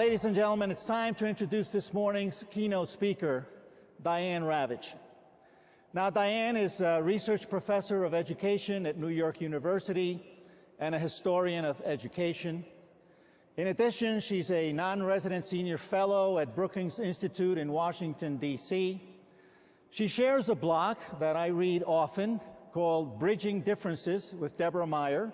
Ladies and gentlemen, it's time to introduce this morning's keynote speaker, Diane Ravitch. Now, Diane is a research professor of education at New York University and a historian of education. In addition, she's a non-resident senior fellow at Brookings Institute in Washington, D.C. She shares a blog that I read often called Bridging Differences with Deborah Meyer,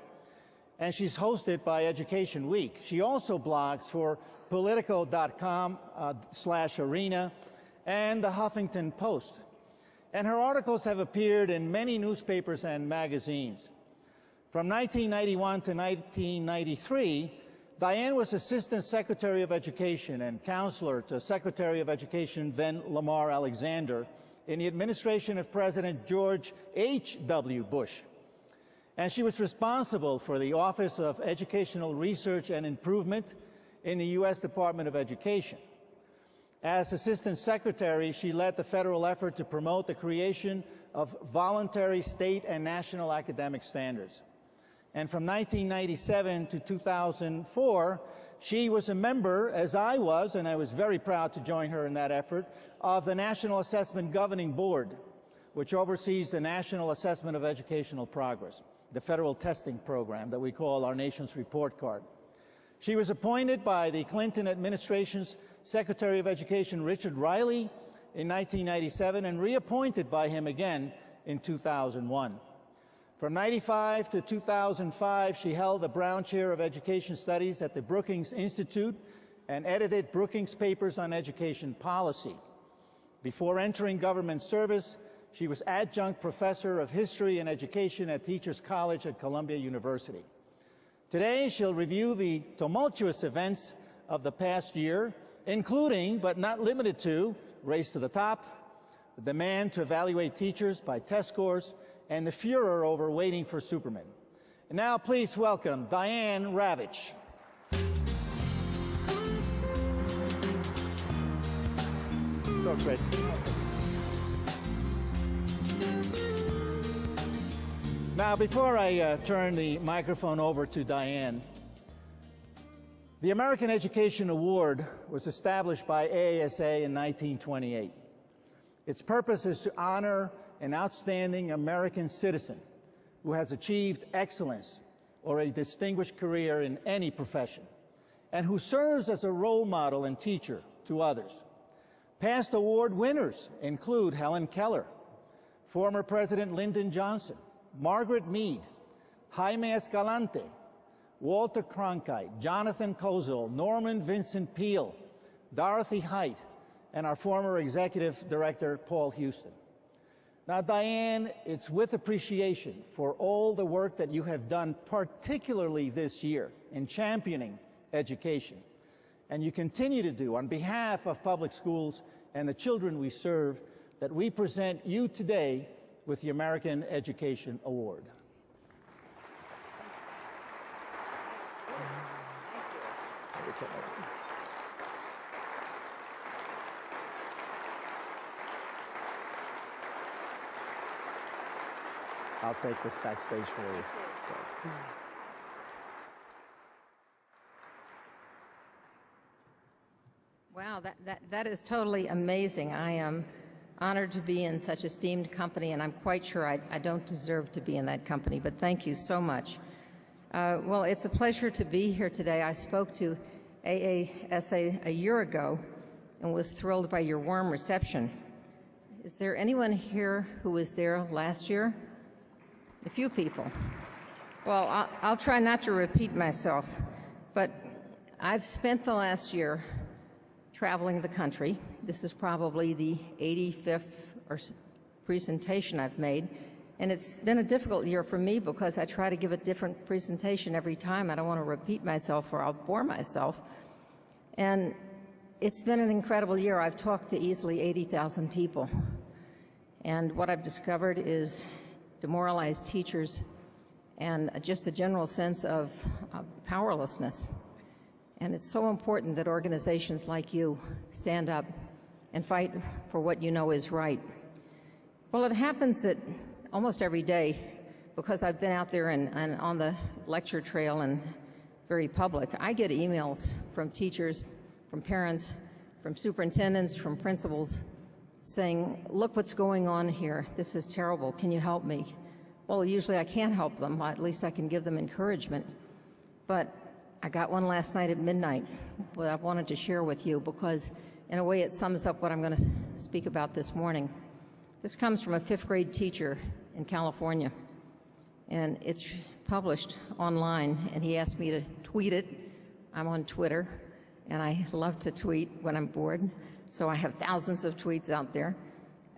and she's hosted by Education Week. She also blogs for Politico.com/arena and the Huffington Post. And her articles have appeared in many newspapers and magazines. From 1991 to 1993, Diane was Assistant Secretary of Education and counselor to Secretary of Education then Lamar Alexander in the administration of President George H.W. Bush. And she was responsible for the Office of Educational Research and Improvement in the U.S. Department of Education. As Assistant Secretary, she led the federal effort to promote the creation of voluntary state and national academic standards. And from 1997 to 2004, she was a member, as I was, and I was very proud to join her in that effort, of the National Assessment Governing Board, which oversees the National Assessment of Educational Progress, the federal testing program that we call our nation's report card. She was appointed by the Clinton administration's Secretary of Education Richard Riley in 1997 and reappointed by him again in 2001. From 1995 to 2005, she held the Brown Chair of Education Studies at the Brookings Institute and edited Brookings Papers on Education Policy. Before entering government service, she was Adjunct Professor of History and Education at Teachers College at Columbia University. Today, she'll review the tumultuous events of the past year, including, but not limited to, Race to the Top, the demand to evaluate teachers by test scores, and the furor over waiting for Superman. And now, please welcome Diane Ravitch. So great. Now, before I turn the microphone over to Diane, the American Education Award was established by AASA in 1928. Its purpose is to honor an outstanding American citizen who has achieved excellence or a distinguished career in any profession, and who serves as a role model and teacher to others. Past award winners include Helen Keller, former President Lyndon Johnson, Margaret Mead, Jaime Escalante, Walter Cronkite, Jonathan Kozol, Norman Vincent Peale, Dorothy Height, and our former Executive Director, Paul Houston. Now, Diane, it's with appreciation for all the work that you have done, particularly this year, in championing education, and you continue to do on behalf of public schools and the children we serve, that we present you today with the American Education Award. I'll take this backstage for you. Wow, that is totally amazing. I am honored to be in such esteemed company, and I'm quite sure I don't deserve to be in that company, but thank you so much. Well, it's a pleasure to be here today. I spoke to AASA a year ago and was thrilled by your warm reception. Is there anyone here who was there last year? A few people. Well, I'll try not to repeat myself, but I've spent the last year traveling the country. This is probably the 85th presentation I've made, and it's been a difficult year for me because I try to give a different presentation every time. I don't want to repeat myself or I'll bore myself. And it's been an incredible year. I've talked to easily 80,000 people, and what I've discovered is demoralized teachers and just a general sense of powerlessness. And it's so important that organizations like you stand up and fight for what you know is right. Well, it happens that almost every day, because I've been out there and on the lecture trail and very public, I get emails from teachers from parents, from superintendents, from principals, saying, look what's going on here. This is terrible. Can you help me? Well, usually I can't help them. At least I can give them encouragement. But I got one last night at midnight that I wanted to share with you because, in a way, it sums up what I'm going to speak about this morning. This comes from a 5th grade teacher in California, and it's published online, and he asked me to tweet it. I'm on Twitter, and I love to tweet when I'm bored, so I have thousands of tweets out there.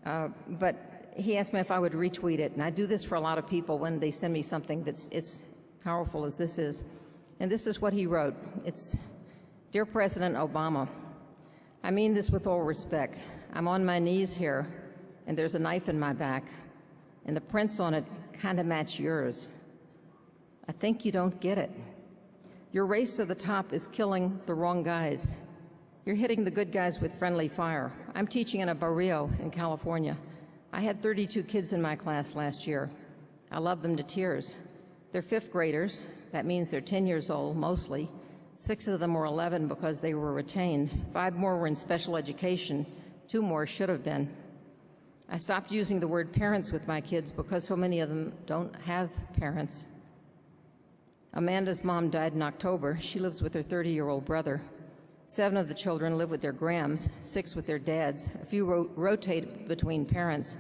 But he asked me if I would retweet it, and I do this for a lot of people when they send me something that's as powerful as this is. And this is what he wrote. It's, Dear President Obama, I mean this with all respect. I'm on my knees here, and there's a knife in my back, and the prints on it kind of match yours. I think you don't get it. Your race to the top is killing the wrong guys. You're hitting the good guys with friendly fire. I'm teaching in a barrio in California. I had 32 kids in my class last year. I love them to tears. They're 5th graders. That means they're 10 years old, mostly. 6 of them were 11 because they were retained. 5 more were in special education. 2 more should have been. I stopped using the word parents with my kids because so many of them don't have parents. Amanda's mom died in October. She lives with her 30-year-old brother. 7 of the children live with their grams, 6 with their dads. A few rotate between parents,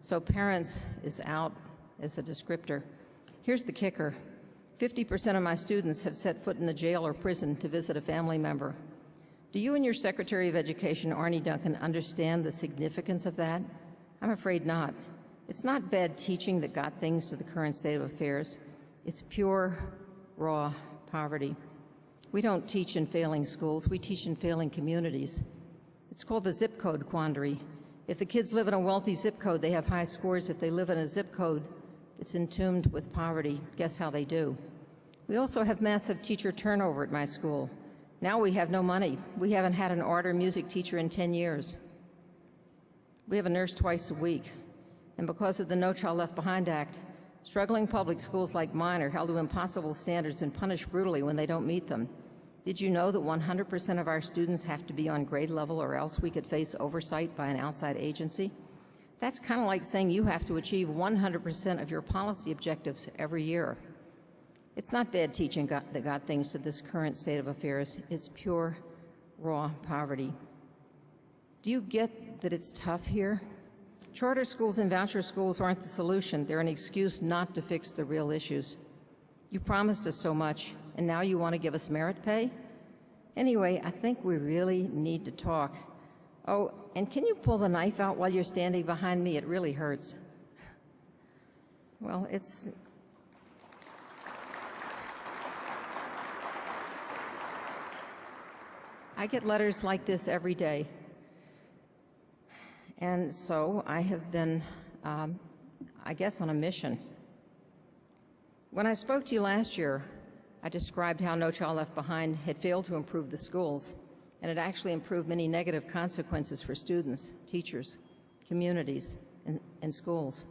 so parents is out as a descriptor. Here's the kicker. 50% of my students have set foot in the jail or prison to visit a family member. Do you and your Secretary of Education, Arne Duncan, understand the significance of that? I'm afraid not. It's not bad teaching that got things to the current state of affairs. It's pure, raw poverty. We don't teach in failing schools. We teach in failing communities. It's called the zip code quandary. If the kids live in a wealthy zip code, they have high scores. If they live in a zip code that's entombed with poverty, guess how they do? We also have massive teacher turnover at my school. Now we have no money. We haven't had an art or music teacher in 10 years. We have a nurse twice a week. And because of the No Child Left Behind Act, struggling public schools like mine are held to impossible standards and punished brutally when they don't meet them. Did you know that 100% of our students have to be on grade level or else we could face oversight by an outside agency? That's kind of like saying you have to achieve 100% of your policy objectives every year. It's not bad teaching that got things to this current state of affairs. It's pure, raw poverty. Do you get that it's tough here? Charter schools and voucher schools aren't the solution. They're an excuse not to fix the real issues. You promised us so much, and now you want to give us merit pay? Anyway, I think we really need to talk. Oh, and can you pull the knife out while you're standing behind me? It really hurts. Well, I get letters like this every day. And so I have been, I guess, on a mission. When I spoke to you last year, I described how No Child Left Behind had failed to improve the schools, and it actually improved many negative consequences for students, teachers, communities, and schools.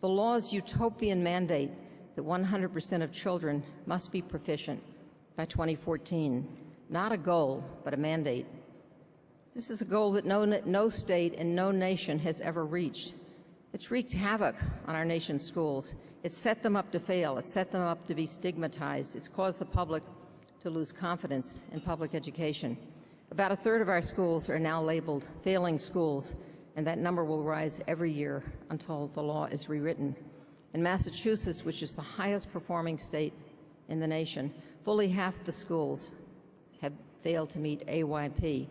The law's utopian mandate that 100% of children must be proficient by 2014, not a goal, but a mandate. This is a goal that no state and no nation has ever reached. It's wreaked havoc on our nation's schools. It's set them up to fail. It's set them up to be stigmatized. It's caused the public to lose confidence in public education. About a third of our schools are now labeled failing schools, and that number will rise every year until the law is rewritten. In Massachusetts, which is the highest performing state in the nation, fully half the schools have failed to meet AYP.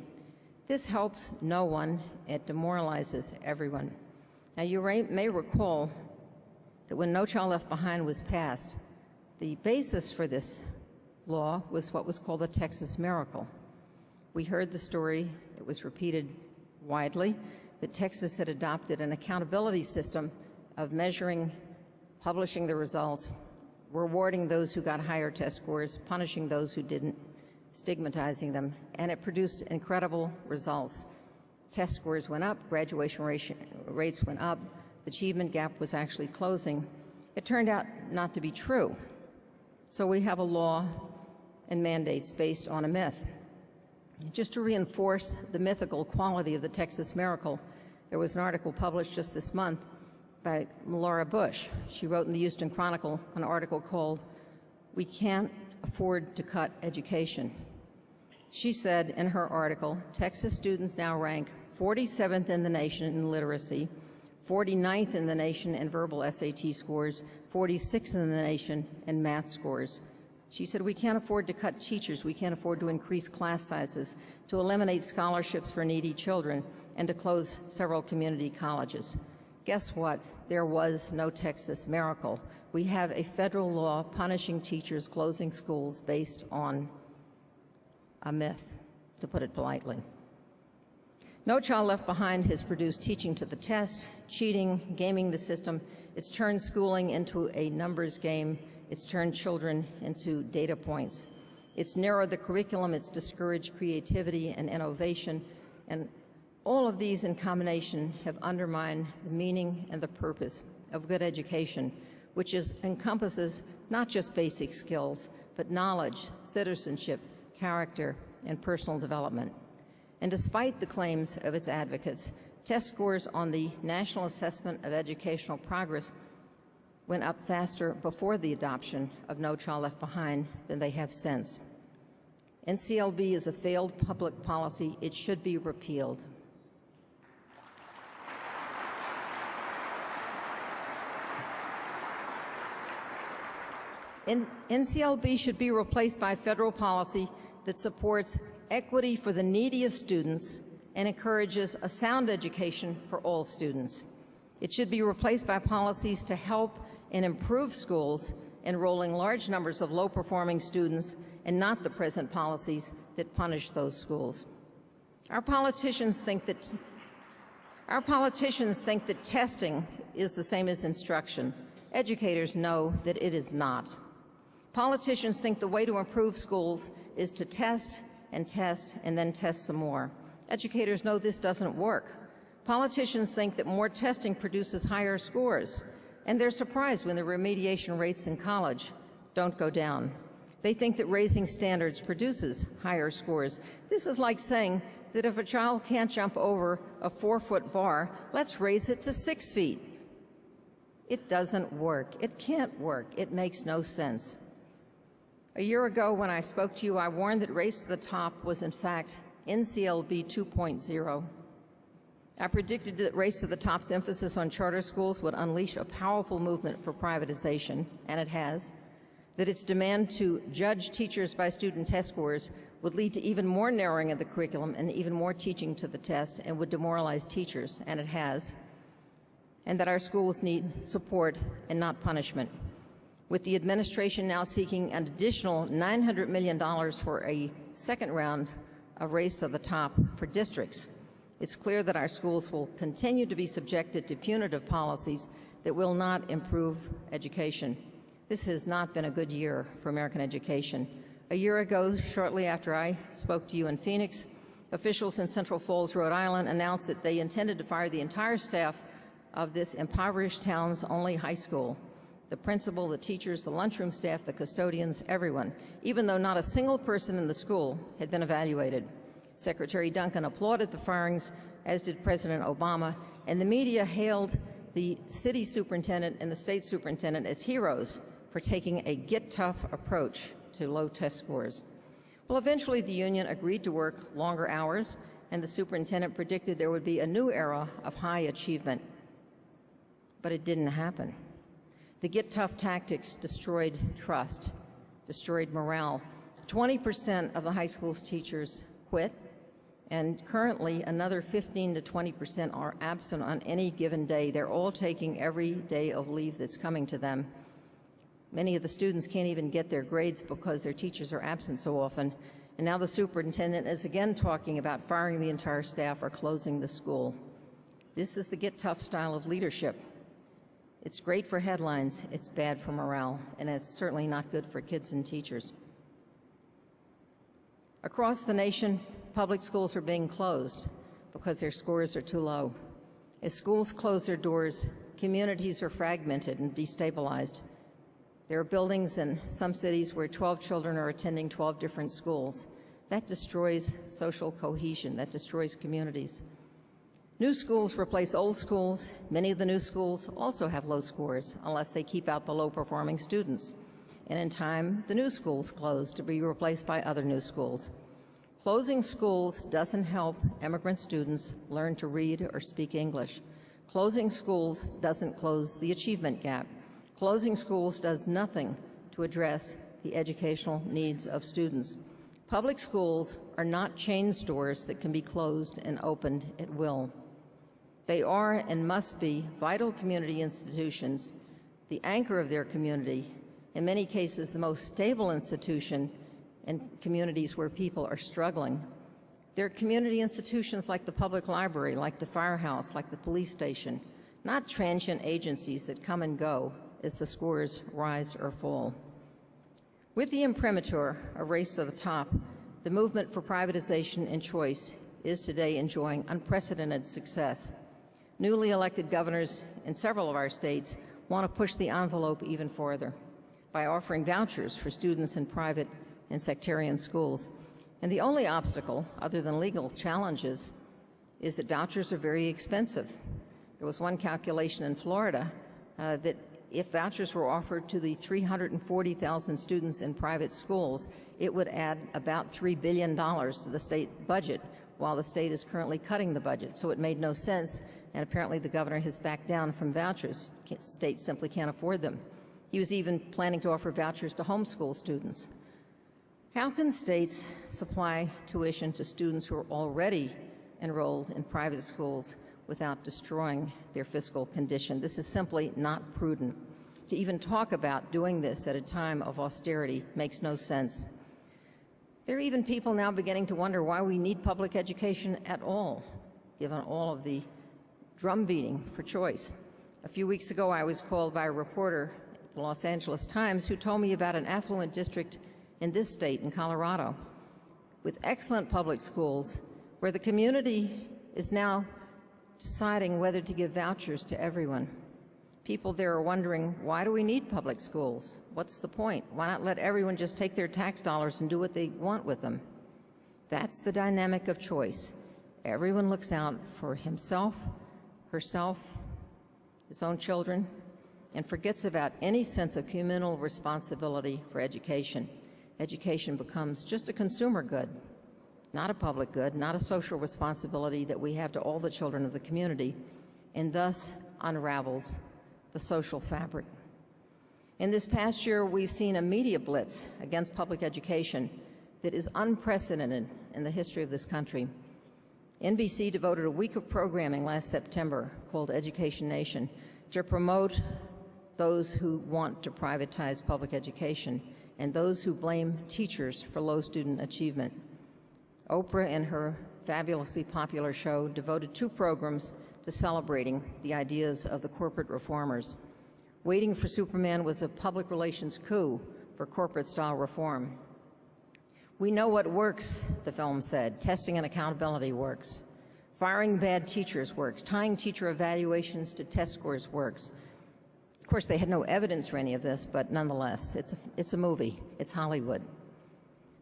This helps no one. It demoralizes everyone. Now, you may recall that when No Child Left Behind was passed, the basis for this law was what was called the Texas Miracle. We heard the story, it was repeated widely, that Texas had adopted an accountability system of measuring, publishing the results, rewarding those who got higher test scores, punishing those who didn't, stigmatizing them, and it produced incredible results. Test scores went up, graduation rates went up, the achievement gap was actually closing. It turned out not to be true. So we have a law and mandates based on a myth. Just to reinforce the mythical quality of the Texas miracle, there was an article published just this month by Laura Bush. She wrote in the Houston Chronicle an article called "We Can't Afford to Cut Education." She said in her article, Texas students now rank 47th in the nation in literacy, 49th in the nation in verbal SAT scores, 46th in the nation in math scores. She said, we can't afford to cut teachers, we can't afford to increase class sizes, to eliminate scholarships for needy children, and to close several community colleges. Guess what? There was no Texas miracle. We have a federal law punishing teachers closing schools based on a myth, to put it politely. No Child Left Behind has produced teaching to the test, cheating, gaming the system. It's turned schooling into a numbers game. It's turned children into data points. It's narrowed the curriculum. It's discouraged creativity and innovation. And all of these in combination have undermined the meaning and the purpose of good education, which encompasses not just basic skills, but knowledge, citizenship, character, and personal development. And despite the claims of its advocates, test scores on the National Assessment of Educational Progress went up faster before the adoption of No Child Left Behind than they have since. NCLB is a failed public policy. It should be repealed. NCLB should be replaced by federal policy that supports equity for the neediest students and encourages a sound education for all students. It should be replaced by policies to help and improve schools, enrolling large numbers of low-performing students, and not the present policies that punish those schools. Our politicians think that testing is the same as instruction. Educators know that it is not. Politicians think the way to improve schools is to test and then test some more. Educators know this doesn't work. Politicians think that more testing produces higher scores, and they're surprised when the remediation rates in college don't go down. They think that raising standards produces higher scores. This is like saying that if a child can't jump over a 4-foot bar, let's raise it to 6 feet. It doesn't work. It can't work. It makes no sense. A year ago, when I spoke to you, I warned that Race to the Top was, in fact, NCLB 2.0. I predicted that Race to the Top's emphasis on charter schools would unleash a powerful movement for privatization, and it has, that its demand to judge teachers by student test scores would lead to even more narrowing of the curriculum and even more teaching to the test and would demoralize teachers, and it has, and that our schools need support and not punishment. With the administration now seeking an additional $900 million for a second round of Race to the Top for districts, it's clear that our schools will continue to be subjected to punitive policies that will not improve education. This has not been a good year for American education. A year ago, shortly after I spoke to you in Phoenix, officials in Central Falls, Rhode Island, announced that they intended to fire the entire staff of this impoverished town's only high school. The principal, the teachers, the lunchroom staff, the custodians, everyone, even though not a single person in the school had been evaluated. Secretary Duncan applauded the firings, as did President Obama, and the media hailed the city superintendent and the state superintendent as heroes for taking a get-tough approach to low test scores. Well, eventually the union agreed to work longer hours, and the superintendent predicted there would be a new era of high achievement. But it didn't happen. The get-tough tactics destroyed trust, destroyed morale. 20% of the high school's teachers quit, and currently another 15 to 20% are absent on any given day. They're all taking every day of leave that's coming to them. Many of the students can't even get their grades because their teachers are absent so often. And now the superintendent is again talking about firing the entire staff or closing the school. This is the get-tough style of leadership. It's great for headlines, it's bad for morale, and it's certainly not good for kids and teachers. Across the nation, public schools are being closed because their scores are too low. As schools close their doors, communities are fragmented and destabilized. There are buildings in some cities where 12 children are attending 12 different schools. That destroys social cohesion. That destroys communities. New schools replace old schools. Many of the new schools also have low scores unless they keep out the low-performing students. And in time, the new schools close to be replaced by other new schools. Closing schools doesn't help immigrant students learn to read or speak English. Closing schools doesn't close the achievement gap. Closing schools does nothing to address the educational needs of students. Public schools are not chain stores that can be closed and opened at will. They are and must be vital community institutions, the anchor of their community, in many cases the most stable institution in communities where people are struggling. They're community institutions like the public library, like the firehouse, like the police station, not transient agencies that come and go as the scores rise or fall. With the imprimatur, a race to the top, the movement for privatization and choice is today enjoying unprecedented success. Newly elected governors in several of our states want to push the envelope even further by offering vouchers for students in private and sectarian schools. And the only obstacle, other than legal challenges, is that vouchers are very expensive. There was one calculation in Florida that if vouchers were offered to the 340,000 students in private schools, it would add about $3 billion to the state budget, while the state is currently cutting the budget. So it made no sense, and apparently the governor has backed down from vouchers. States simply can't afford them. He was even planning to offer vouchers to homeschool students. How can states supply tuition to students who are already enrolled in private schools without destroying their fiscal condition? This is simply not prudent. To even talk about doing this at a time of austerity makes no sense. There are even people now beginning to wonder why we need public education at all, given all of the drumbeating for choice. A few weeks ago, I was called by a reporter at the Los Angeles Times who told me about an affluent district in this state, in Colorado, with excellent public schools, where the community is now deciding whether to give vouchers to everyone. People there are wondering, why do we need public schools? What's the point? Why not let everyone just take their tax dollars and do what they want with them? That's the dynamic of choice. Everyone looks out for himself, herself, his own children, and forgets about any sense of communal responsibility for education. Education becomes just a consumer good, not a public good, not a social responsibility that we have to all the children of the community, and thus unravels the social fabric. In this past year, we've seen a media blitz against public education that is unprecedented in the history of this country. NBC devoted a week of programming last September called Education Nation to promote those who want to privatize public education and those who blame teachers for low student achievement. Oprah, in her fabulously popular show, devoted 2 programs to celebrating the ideas of the corporate reformers. Waiting for Superman was a public relations coup for corporate-style reform. We know what works, the film said. Testing and accountability works. Firing bad teachers works. Tying teacher evaluations to test scores works. Of course, they had no evidence for any of this, but nonetheless, it's a movie. It's Hollywood.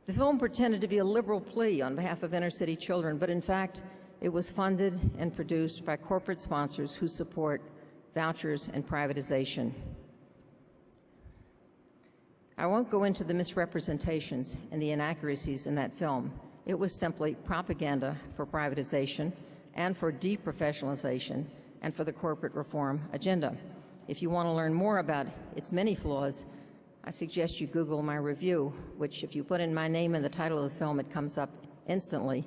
The film pretended to be a liberal plea on behalf of inner-city children, but in fact, it was funded and produced by corporate sponsors who support vouchers and privatization. I won't go into the misrepresentations and the inaccuracies in that film. It was simply propaganda for privatization and for deprofessionalization and for the corporate reform agenda. If you want to learn more about its many flaws, I suggest you Google my review, which if you put in my name in the title of the film, it comes up instantly.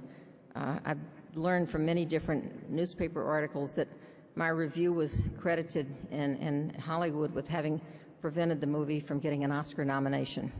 I've learned from many different newspaper articles that my review was credited in Hollywood with having prevented the movie from getting an Oscar nomination.